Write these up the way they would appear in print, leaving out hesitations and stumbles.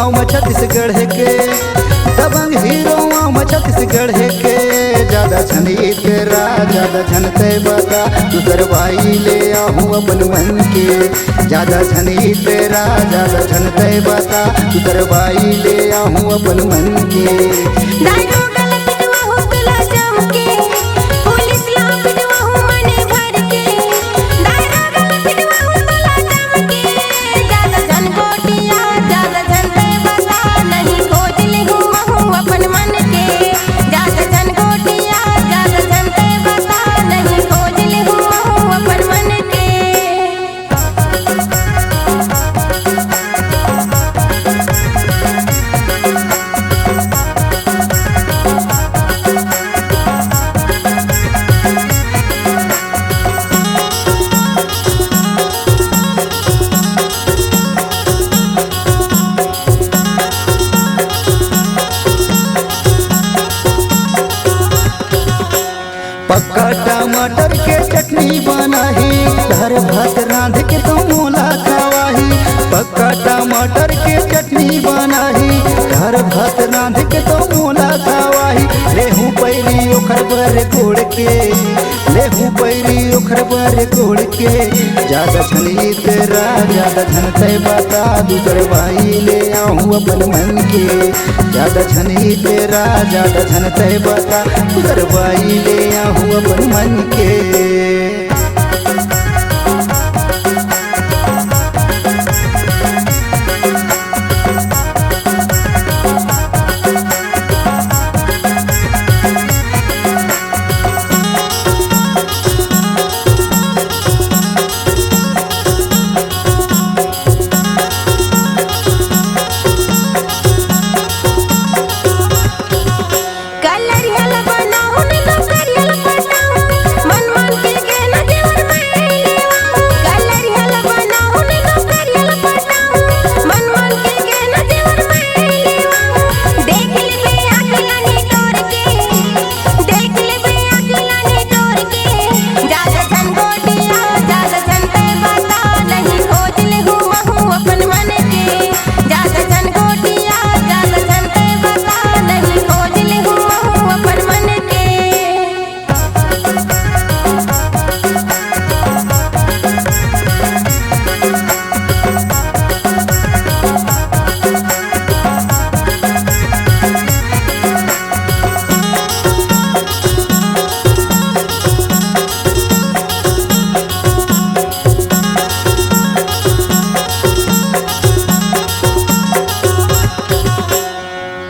आऊँ छत्तीसगढ़ के, दबंग हीरो आऊँ छत्तीसगढ़ के। ज्यादा छनी तेरा ज्यादा छनते बता, दूसर भाई ले आऊँ अपन मन के। ज्यादा छनी तेरा ज्यादा छनते बता, दूसर भाई ले आऊँ अपन मन के। पक्का टमाटर के चटनी बनाही, घर भात रांध के तो मोला खावाही। पक्का टमाटर के चटनी बनाही, घर भात रांध के तो मोला खावाही। लेहू पैरी ओखर पर कोड़ के, लेहू पैरी ओखर पर कोड़ के। ज्यादा छनी तेरा ज्यादा छनते बता, दूसर भाई ले आऊँ अपन मन के। ज्यादा छनी तेरा ज्यादा छनते बता, दूसर भाई ले आऊँ अपन मन के।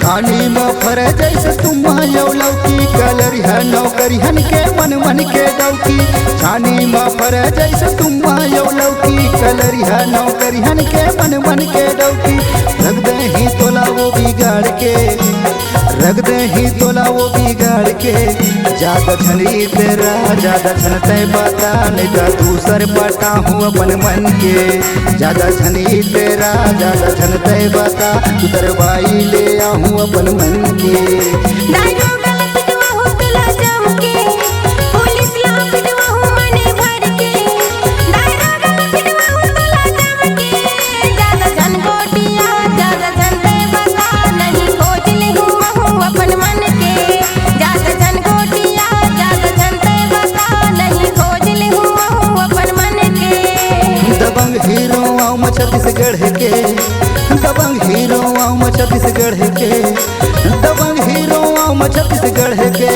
खानी में फर जैसे तुम लौकी, कलर है नौकरी हन के मन मन के डौकी। छानी में फर जैसे तुम लौकी, कलर है नौकरी हन के मन मन के डौकी। रख दे ही तोला वो बिगाड़ के, रख दे ही तोला वो बिगाड़ के। ज्यादा छनी तेरा ज्यादा छनते बता, नहीं तो दूसर पटा हूँ अपन मन के। ज्यादा छनी तेरा ज्यादा छनते बता, दूसर भाई ले आऊँ अपन मन के। हीरो आऊँ छत्तीसगढ़ के, दबंग हीरो आऊँ छत्तीसगढ़ के, दबंग हीरो आऊँ छत्तीसगढ़ के।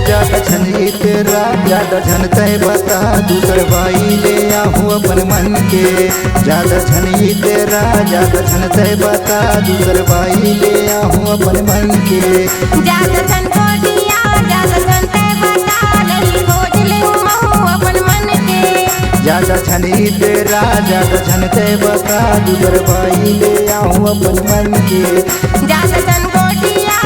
ज्यादा छनी तेरा ज्यादा छनते बता, दूसर भाई ले आऊँ अपन मन के। ज्यादा छनी तेरा ज्यादा छनते बता, दूसर भाई ले आऊँ अपन मन के। ज्यादा छन को दिया ज्यादा छनते बता, नहीं खोज ले महू अपन मन के। ज्यादा छनी तेरा ज्यादा छनते बता, दूसर भाई ले आऊँ अपन मन के। ज्यादा छन को दिया